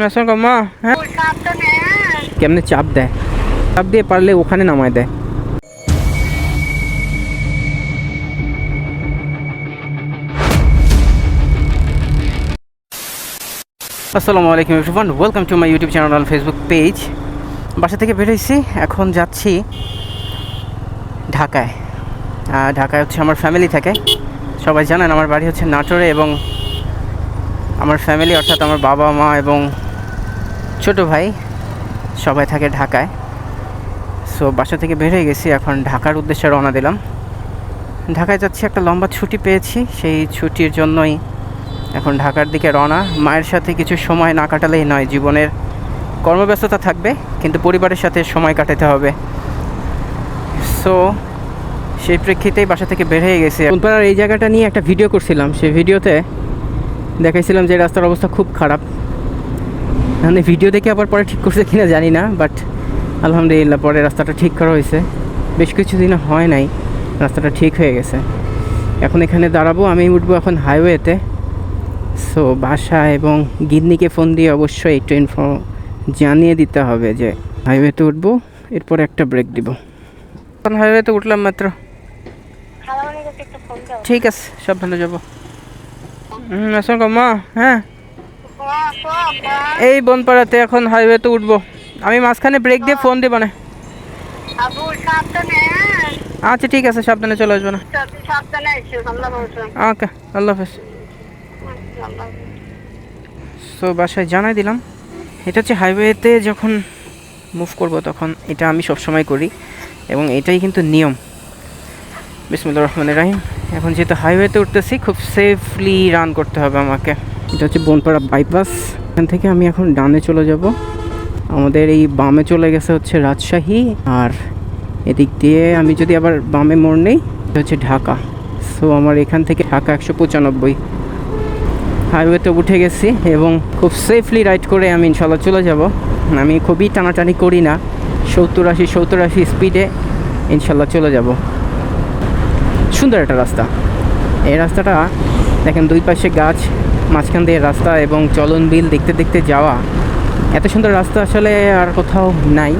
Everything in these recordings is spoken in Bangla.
আসসালামু মা। হ্যাঁ, কেমনে চাপ দেয়, চাপ দিয়ে পারলে ওখানে নামায় দেয়। আসসালামু আলাইকুম everyone, welcome to my YouTube channel on Facebook page. বাসা থেকে বের হয়েছি, এখন যাচ্ছি ঢাকায়। ঢাকায় হচ্ছে আমার ফ্যামিলি থাকে। সবাই জানেন আমার বাড়ি হচ্ছে নাটোরে, এবং আমার ফ্যামিলি অর্থাৎ আমার বাবা মা এবং ছোটো ভাই সবাই থাকে ঢাকায়। সো বাসা থেকে বের হয়ে গেছি, এখন ঢাকার উদ্দেশ্যে রওনা দিলাম। ঢাকায় যাচ্ছি, একটা লম্বা ছুটি পেয়েছি, সেই ছুটির জন্যই এখন ঢাকার দিকে রওনা। মায়ের সাথে কিছু সময় না কাটালেই নয়, জীবনের কর্মব্যস্ততা থাকবে কিন্তু পরিবারের সাথে সময় কাটাতে হবে। সো সেই প্রেক্ষিতেই বাসা থেকে বের হয়ে গেছে। কোনপাড়ার এই জায়গাটা নিয়ে একটা ভিডিও করছিলাম, সেই ভিডিওতে দেখাইছিলাম যে রাস্তার অবস্থা খুব খারাপ। মানে ভিডিও দেখে আবার পরে ঠিক করছে কিনা জানি না, বাট আলহামদুলিল্লাহ পরে রাস্তাটা ঠিক করা হয়েছে। বেশ কিছুদিন হয় নাই, রাস্তাটা ঠিক হয়ে গেছে। এখন এখানে দাঁড়াবো, আমি উঠবো এখন হাইওয়েতে। সো বাসা এবং গিন্নিকে ফোন দিয়ে অবশ্যই একটু জানিয়ে দিতে হবে যে হাইওয়েতে উঠবো, এরপর একটা ব্রেক দিব। এখন হাইওয়েতে উঠলাম মাত্র। ঠিক আছে, সব ভালো যাবো। আসসালামু মা। হ্যাঁ, এই বনপাড়াতে এখন হাইওয়েতে উঠবো, আমি মাঝখানে ব্রেক দিয়ে ফোন দেবো না। আচ্ছা ঠিক আছে, সাবধানে চলে আসবো না। ওকে, আল্লাহ হাফেজ। সো বাসায় জানাই দিলাম। এটা হচ্ছে হাইওয়েতে যখন মুভ করব তখন এটা আমি সবসময় করি, এবং এটাই কিন্তু নিয়ম। বিসমিল্লাহির রহমানির রহিম। এখন যেহেতু হাইওয়েতে উঠতেছি, খুব সেফলি রান করতে হবে আমাকে। এটা হচ্ছে বনপাড়া বাইপাস, এখান থেকে আমি এখন ডানে চলে যাব। আমাদের এই বামে চলে গেছে হচ্ছে রাজশাহী, আর এদিক দিয়ে আমি যদি আবার বামে মোড় নেই, এটা হচ্ছে ঢাকা। সো আমার এখান থেকে ঢাকা 195 হাইওয়েতে উঠে গেছি, এবং খুব সেফলি রাইড করে আমি ইনশাল্লাহ চলে যাব। আমি খুবই টানাটানি করি না, 70-80 স্পিডে ইনশাল্লাহ চলে যাব। সুন্দর একটা রাস্তা, এই রাস্তাটা দেখেন, দুই পাশে গাছ, মাঝখান দিয়ে রাস্তা এবং চলন বিল দেখতে দেখতে যাওয়া। এত সুন্দর রাস্তা আসলে আর কোথাও নাই।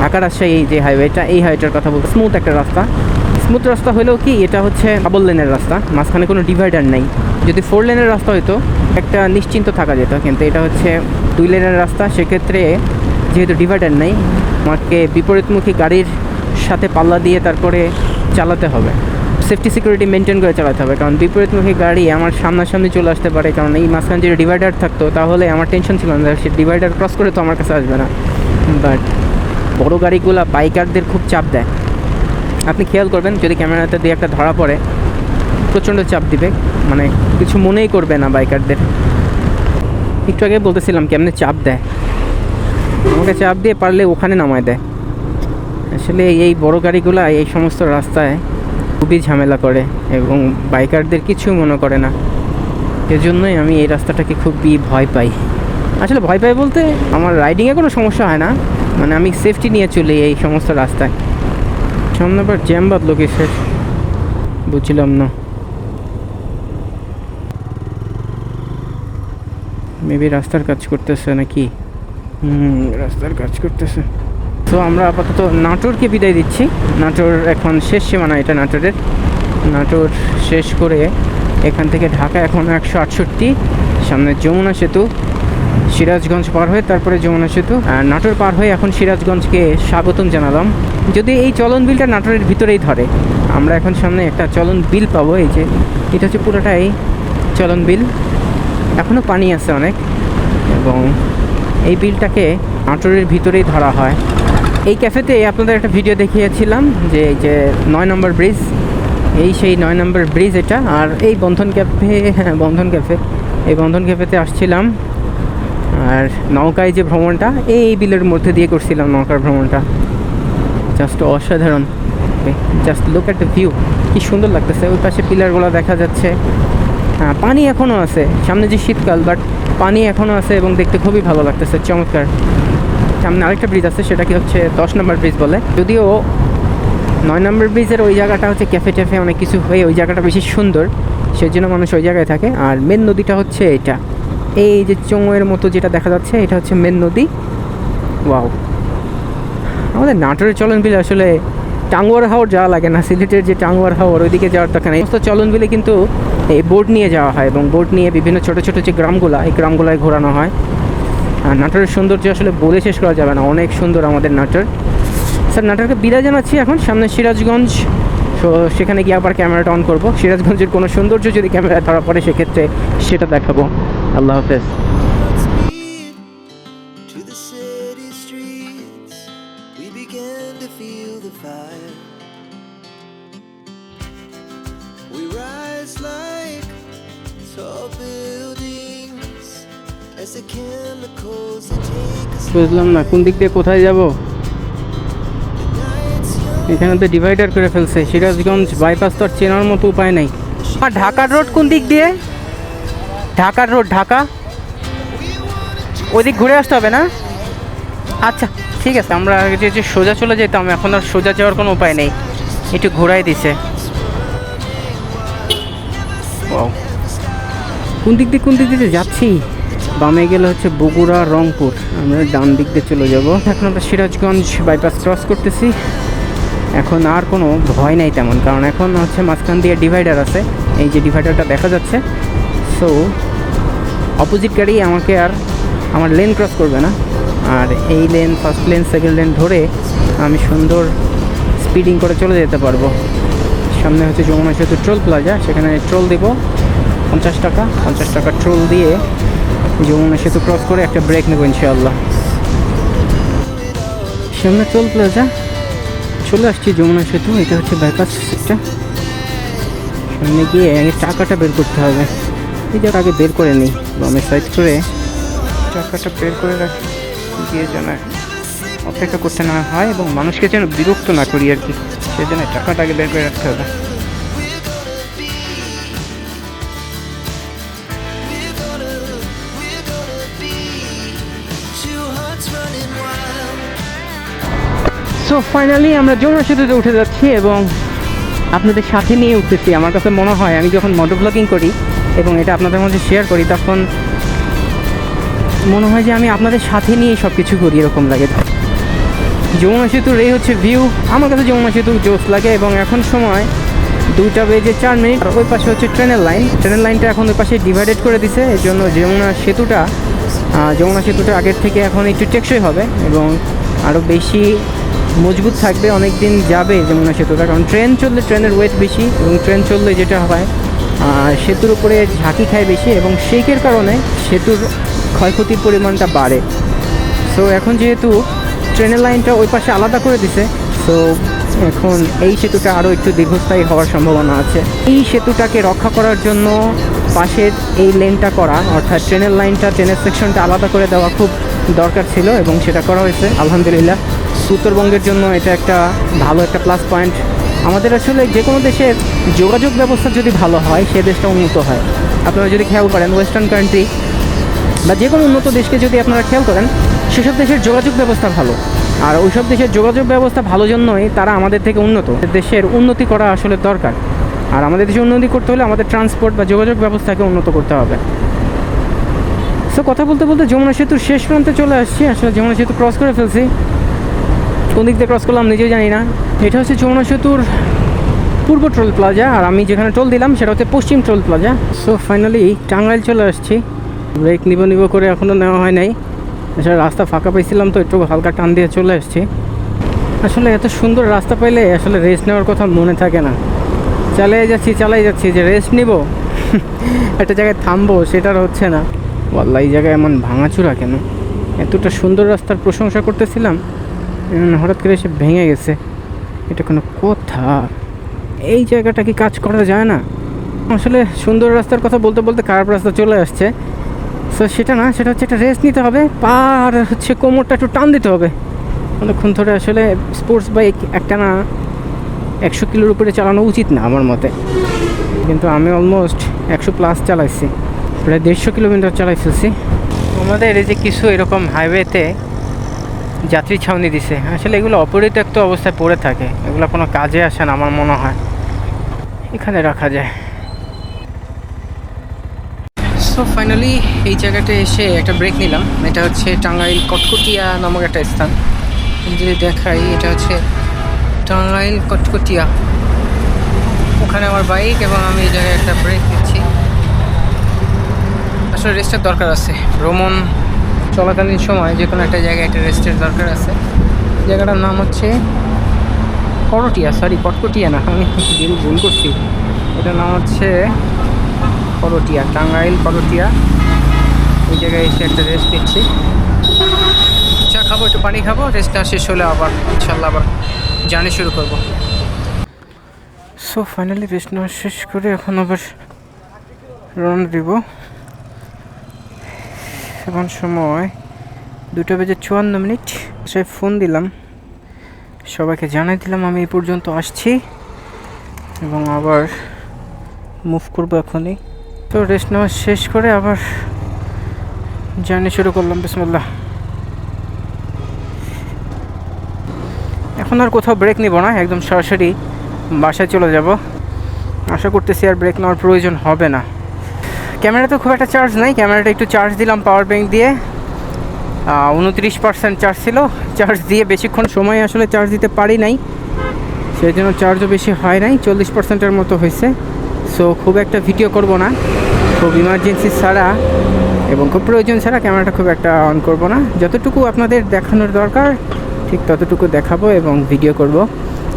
ঢাকা রাজশাহী এই যে হাইওয়েটা, এই হাইওয়েটার কথা বলতে, স্মুথ একটা রাস্তা। স্মুথ রাস্তা হলেও কি, এটা হচ্ছে ডাবল লেনের রাস্তা, মাঝখানে কোনো ডিভাইডার নেই। যদি 4 লেনের রাস্তা হতো একটা নিশ্চিন্ত থাকা যেত, কিন্তু এটা হচ্ছে 2 লেনের রাস্তা। সেক্ষেত্রে যেহেতু ডিভাইডার নেই, আমাকে বিপরীতমুখী গাড়ির সাথে পাল্লা দিয়ে তারপরে চালাতে হবে, সেফটি সিকিউরিটি মেনটেন করে চালাতে হবে, কারণ বিপরীতমুখী গাড়ি আমার সামনাসামনি চলে আসতে পারে। কারণ এই মাঝখানে যদি ডিভাইডার থাকতো তাহলে আমার টেনশন ছিল না, সে ডিভাইডার ক্রস করে তো আমার কাছে আসবে না। বাট বড় গাড়িগুলো বাইকারদের খুব চাপ দেয়। আপনি খেয়াল করবেন, যদি ক্যামেরাতে দিয়ে একটা ধরা পড়ে, প্রচণ্ড চাপ দিবে, মানে কিছু মনেই করবে না বাইকারদের। একটু আগে বলতেছিলাম কেমনে চাপ দেয়, আমাকে চাপ দিয়ে পারলে ওখানে নামায় দেয়। আসলে এই বড় গাড়িগুলো এই সমস্ত রাস্তায় খুবই ঝামেলা করে, এবং বাইকারদের কিছু মনে করে না। এজন্যই আমি এই রাস্তাটাকে খুবই ভয় পাই। আসলে ভয় পাই বলতে, আমার রাইডিংয়ে কোনো সমস্যা হয় না, মানে আমি সেফটি নিয়ে চলি এই সমস্ত রাস্তায়। সামনে আবার জ্যাম বাঁধলো কিসের বুঝছিলাম না। মেবি রাস্তার কাজ করতেছে নাকি? রাস্তার কাজ করতেছে। তো আমরা আপাতত নাটোরকে বিদায় দিচ্ছি। নাটোর এখন শেষ সীমানা, এটা নাটোরের। নাটোর শেষ করে এখান থেকে ঢাকা এখন 168, সামনে যমুনা সেতু, সিরাজগঞ্জ পার হয়ে তারপরে যমুনা সেতু, আর নাটোর পার হয়ে এখন সিরাজগঞ্জকে স্বাগতম জানালাম। যদি এই চলন বিলটা নাটোরের ভিতরেই ধরে, আমরা এখন সামনে একটা চলন বিল পাবো। এই যে এটা হচ্ছে পুরোটাই চলন বিল, এখনও পানি আছে অনেক, এবং এই বিলটাকে নাটোরের ভিতরেই ধরা হয়। এই ক্যাফেতে আপনাদের একটা ভিডিও দেখিয়েছিলাম যে এই যে 9 নম্বর ব্রিজ, এই সেই 9 নম্বর ব্রিজ এটা। আর এই বন্ধন ক্যাফে, হ্যাঁ বন্ধন ক্যাফে, এই বন্ধন ক্যাফেতে আসছিলাম। আর নৌকায় যে ভ্রমণটা, এই বিলের মধ্যে দিয়ে করছিলাম নৌকার ভ্রমণটা। জাস্ট অসাধারণ, just look at the view, কী সুন্দর লাগতেছে। ওই পাশে পিলারগুলো দেখা যাচ্ছে, হ্যাঁ পানি এখনও আছে, সামনে যে শীতকাল বাট পানি এখনও আছে, এবং দেখতে খুবই ভালো লাগতেছে, চমৎকার। সামনে আরেকটা ব্রিজ আছে, সেটা কি হচ্ছে 10 নম্বর ব্রিজ বলে, যদিও 9 নম্বর ব্রিজের ওই জায়গাটা হচ্ছে ক্যাফে ট্যাফে অনেক কিছু হয়ে ওই জায়গাটা বেশি সুন্দর, সেই জন্য মানুষ ওই জায়গায় থাকে। আর মেন নদীটা হচ্ছে এটা, এই যে চোঙের মতো যেটা দেখা যাচ্ছে এটা হচ্ছে মেন নদী। ওয়াও, আমাদের নাটোরের চলন বিলে আসলে টাঙ্গুয়ার হাওর যাওয়া লাগে না, সিলেটের যে টাঙ্গুয়ার হাওর ওইদিকে যাওয়ার দরকার নেই। সমস্ত চলন বিলে কিন্তু এই বোট নিয়ে যাওয়া হয় এবং বোট নিয়ে বিভিন্ন ছোটো ছোটো যে গ্রামগুলো এই গ্রামগুলোয় ঘোরানো হয়। আর নাটোরের সৌন্দর্য আসলে বলে শেষ করা যাবে না, অনেক সুন্দর আমাদের নাটোর। স্যার নাটোরকে বিদায় জানাচ্ছি, এখন সামনে সিরাজগঞ্জ, তো সেখানে গিয়ে আবার ক্যামেরাটা অন করবো। সিরাজগঞ্জের কোনো সৌন্দর্য যদি ক্যামেরায় ধরা পড়ে সেক্ষেত্রে সেটা দেখাবো। আল্লাহ হাফেজ। To the city streets, we began to feel the fire. We rise like tall buildings as the chemicals that take us. বুঝলাম না কোন দিক দিয়ে কোথায় যাব। এখানে তো ডিভাইডার করে ফেলছে, সিরাজগঞ্জ বাইপাস তো আর চেনার মতো উপায় নেই। আর ঢাকার রোড কোন দিক দিয়ে? ঢাকার রোড, ঢাকা ওইদিক ঘুরে আসতে হবে না? আচ্ছা ঠিক আছে, আমরা আগে যে সোজা চলে যেতাম, এখন আর সোজা যাওয়ার কোনো উপায় নেই, একটু ঘোরাই দিছে। কোন দিক দিয়ে যাচ্ছি? বামে গেলে হচ্ছে বগুড়া, রংপুর, আমরা ডান দিক দিয়ে চলে যাব। এখন আমরা সিরাজগঞ্জ বাইপাস ক্রস করতেছি। এখন আর কোনো ভয় নাই তেমন, কারণ এখন হচ্ছে মাঝখান দিয়ে ডিভাইডার আছে, এই যে ডিভাইডারটা দেখা যাচ্ছে। সো অপোজিট গাড়ি আমাকে আর আমার লেন ক্রস করবে না, আর এই lane, first lane, second lane ধরে আমি সুন্দর স্পিডিং করে চলে যেতে পারবো। সামনে হচ্ছে যমুনা সেতু টোল প্লাজা, সেখানে টোল দেব 50 টাকা। 50 টাকা টোল দিয়ে যমুনা সেতু ক্রস করে একটা ব্রেক নেবো ইনশাআল্লাহ। সামনে টোল প্লাজা, চলে আসছি যমুনা সেতু। এটা হচ্ছে বাইপাস একটা, সামনে গিয়ে আগে টাকাটা বের করতে হবে। এই জায়গা আগে বের করে নিই, বামে সাইড করে টাকাটা বের করে রাখি, দিয়ে যেন অপেক্ষা করতে না হয় এবং মানুষকে যেন বিরক্ত না করি আর কি, সেই জন্য টাকাটা আগে বের করে রাখতে হবে। সো ফাইনালি আমরা যমুনা সেতুতে উঠে যাচ্ছি এবং আপনাদের সাথে নিয়ে উঠতেছি। আমার কাছে মনে হয় আমি যখন মোটো ব্লগিং করি এবং এটা আপনাদের মধ্যে শেয়ার করি, তখন মনে হয় যে আমি আপনাদের সাথে নিয়ে সব কিছু করি, এরকম লাগে। যমুনা সেতুর এই হচ্ছে ভিউ, আমার কাছে যমুনা সেতু জোস লাগে। এবং এখন সময় 2:04। আর ওই পাশে হচ্ছে ট্রেনের লাইন, ট্রেনের লাইনটা এখন ওই পাশে ডিভাইডেড করে দিছে, এর জন্য যমুনা সেতুটা আগের থেকে এখন একটু টেকসই হবে এবং আরও বেশি মজবুত থাকবে, অনেক দিন যাবে যমুনা সেতুটা। কারণ ট্রেন চললে ট্রেনের ওয়েট বেশি, এবং ট্রেন চললে যেটা হয় সেতুর উপরে ঝাঁকি খায় বেশি এবং শেকের কারণে সেতুর ক্ষয়ক্ষতির পরিমাণটা বাড়ে। সো এখন যেহেতু ট্রেনের লাইনটা ওই পাশে আলাদা করে দিছে, সো এখন এই সেতুটা আরও একটু দীর্ঘস্থায়ী হওয়ার সম্ভাবনা আছে। এই সেতুটাকে রক্ষা করার জন্য পাশের এই লেনটা করা, অর্থাৎ ট্রেনের লাইনটা, ট্রেনের সেকশনটা আলাদা করে দেওয়া খুব দরকার ছিল এবং সেটা করা হয়েছে আলহামদুলিল্লাহ। উত্তরবঙ্গের জন্য এটা একটা ভালো একটা প্লাস পয়েন্ট। আমাদের আসলে যে কোনো দেশের যোগাযোগ ব্যবস্থা যদি ভালো হয়, সে দেশটা উন্নত হয়। আপনারা যদি খেয়াল করেন ওয়েস্টার্ন কান্ট্রি বা যে কোনো উন্নত দেশকে যদি আপনারা খেয়াল করেন, সেসব দেশের যোগাযোগ ব্যবস্থা ভালো, আর ওইসব দেশের যোগাযোগ ব্যবস্থা ভালো জন্যই তারা আমাদের থেকে উন্নত। দেশের উন্নতি করা আসলে দরকার, আর আমাদের দেশে উন্নতি করতে হলে আমাদের ট্রান্সপোর্ট বা যোগাযোগ ব্যবস্থাকে উন্নত করতে হবে। সো কথা বলতে বলতে যমুনা সেতুর শেষ প্রান্তে চলে আসছি। আসলে যমুনা সেতু ক্রস করে ফেলছি, কোন দিক দিয়ে ক্রস করলাম নিজেও জানি না। এটা হচ্ছে যমুনা সেতুর পূর্ব টোল প্লাজা, আর আমি যেখানে টোল দিলাম সেটা হচ্ছে পশ্চিম toll plaza. So finally Tangail চলে আসছি। ব্রেক নিব করে এখনও নেওয়া হয় নাই, আসলে রাস্তা ফাঁকা পাইছিলাম তো একটু হালকা টান দিয়ে চলে আসছি। আসলে এত সুন্দর রাস্তা পাইলে আসলে রেস্ট নেওয়ার কথা মনে থাকে না, চালাই যাচ্ছি যে রেস্ট নিব একটা জায়গায় থামবো, সেটার হচ্ছে না। ওয়াল্লাহ এই জায়গায় এমন ভাঙাচুরা কেন? এতটা সুন্দর রাস্তার প্রশংসা করতেছিলাম, হঠাৎ করে এসে ভেঙে গেছে। এটা কোনো কথা? এই জায়গাটা কি কাজ করা যায় না? আসলে সুন্দর রাস্তার কথা বলতে বলতে খারাপ রাস্তা চলে আসছে। সো সেটা না, সেটা হচ্ছে একটা রেস্ট নিতে হবে, পার হচ্ছে কোমরটা একটু টান দিতে হবে। অনেকক্ষণ ধরে আসলে স্পোর্টস বাইক একটা না 100 কিলোর উপরে চালানো উচিত না আমার মতে, কিন্তু আমি অলমোস্ট 100+ চালাইছি, প্রায় 150 কিলোমিটার চালাই ফেলছি। আমাদের এই যে কিছু এরকম হাইওয়েতে যাত্রী ছাউনি দিছে, আসলে এগুলো অপরিত্যক্ত অবস্থায় পড়ে থাকে, এগুলো কোনো কাজে আসে না আমার মনে হয়, এখানে রাখা যায়। সো ফাইনালি এই জায়গাটা এসে একটা ব্রেক নিলাম। এটা হচ্ছে টাঙ্গাইল কটকটিয়া নামক একটা স্থান। যদি দেখাই, এটা হচ্ছে টাঙ্গাইল কটকটিয়া। ওখানে আমার বাইক এবং আমি এই জায়গায় একটা ব্রেক নিচ্ছি। আসলে রেস্টের দরকার আছে, ভ্রমণ চলাকালীন সময় যে কোনো একটা জায়গায় একটা রেস্টের দরকার আছে। জায়গাটার নাম হচ্ছে করটিয়া, সরি কটকটিয়া না, আমি ভুল করছি। এটার নাম হচ্ছে করটিয়া, টাঙ্গাইল করটিয়া। ওই জায়গায় এসে একটা রেস্ট নিচ্ছি, চা খাবো, একটু পানি খাবো, রেস্টটা শেষ হলে আবার ইনশাল্লাহ আবার জার্নি শুরু করব। সো ফাইনালি রেস্ট নেওয়া শেষ করে এখন আবার রওনা দিব। এখন সময় 2:54। সে ফোন দিলাম, সবাইকে জানাই দিলাম আমি এই পর্যন্ত আসছি এবং আবার মুভ করবো এখনই। তো রেস্ট নেওয়া শেষ করে আবার জার্নি শুরু করলাম। বিসমিল্লাহ। এখন আর কোথাও ব্রেক নিব না, একদম সরাসরি বাসায় চলে যাব। আশা করতেছি আর ব্রেক নেওয়ার প্রয়োজন হবে না। ক্যামেরাতে খুব একটা চার্জ নাই, ক্যামেরাটা একটু চার্জ দিলাম পাওয়ার ব্যাঙ্ক দিয়ে। 29% চার্জ ছিল। চার্জ দিয়ে বেশিক্ষণ সময় আসলে চার্জ দিতে পারি নাই, সেই জন্য চার্জও বেশি হয় নাই, 40%-এর মতো হয়েছে। সো খুব একটা ভিডিও করব না, খুব ইমার্জেন্সি ছাড়া এবং খুব প্রয়োজন ছাড়া ক্যামেরাটা খুব একটা অন করব না। যতটুকু আপনাদের দেখানোর দরকার ঠিক ততটুকু দেখাবো এবং ভিডিও করব।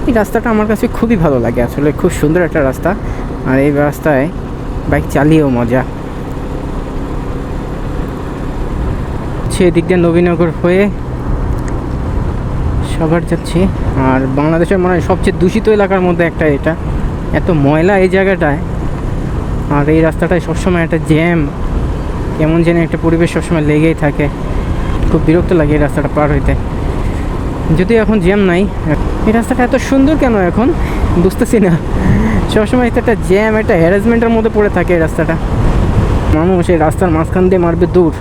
এই রাস্তাটা আমার কাছে খুবই ভালো লাগে, আসলে খুব সুন্দর একটা রাস্তা, আর এই রাস্তায় বাইক চালিয়েও মজা। এদিক দিয়ে নবীনগর হয়ে সবার যাচ্ছি। আর বাংলাদেশের মনে হয় সবচেয়ে দূষিত এলাকার মধ্যে একটা এটা, এত ময়লা এই জায়গাটায়। আর এই রাস্তাটায় সবসময় একটা জ্যাম, কেমন যেন একটা পরিবেশ সবসময় লেগেই থাকে। খুব বিরক্ত লাগে এই রাস্তাটা পার হইতে, যদিও এখন জ্যাম নাই। এই রাস্তাটা এত সুন্দর কেন এখন বুঝতেছি না, সবসময় একটা জ্যাম, একটা হ্যারাসমেন্টের মধ্যে পড়ে থাকে এই রাস্তাটা। মানুষ এই রাস্তার মাঝখান দিয়ে মারবে দূর,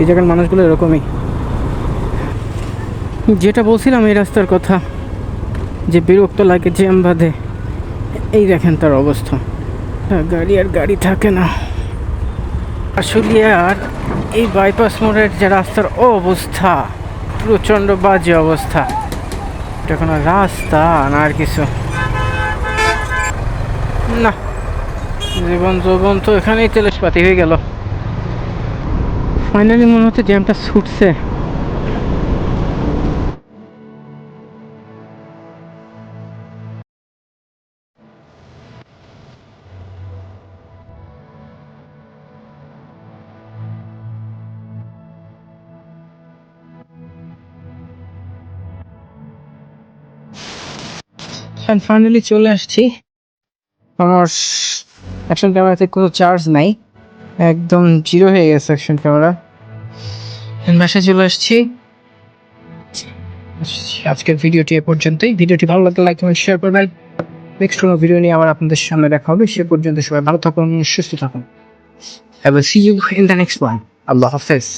এই জায়গার মানুষগুলো এরকমই। যেটা বলছিলাম এই রাস্তার কথা, যে বিরক্ত লাগে, জ্যাম বাঁধে, এই দেখেন তার অবস্থা। গাড়ি আর গাড়ি থাকে না আসলে। আর এই বাইপাস মোড়ের যে রাস্তার অবস্থা, প্রচণ্ড বাজে অবস্থা। এটা কোনো রাস্তা না আর কিছু না। জীবন যৌবন তো এখানেই তেলেসপাতি হয়ে গেল। ফাইনালি মনে হচ্ছে জ্যামটা ছুটছে। ফাইনালি চলে আসছি। আমার অ্যাকশন ক্যামেরাতে কোনো চার্জ নাই, একদম জিরো হয়ে গেছে অ্যাকশন ক্যামেরা। বাসায় চলে আসছি। আজকের ভিডিওটি এ পর্যন্তই। ভিডিওটি ভালো লাগলে লাইক কমেন্ট শেয়ার করবেন। নেক্সট কোনো ভিডিও নিয়ে আবার আপনাদের সামনে দেখা হবে। সে পর্যন্ত সবাই ভালো থাকুন, সুস্থ থাকুন। I will see you in the next one. Allah Hafiz.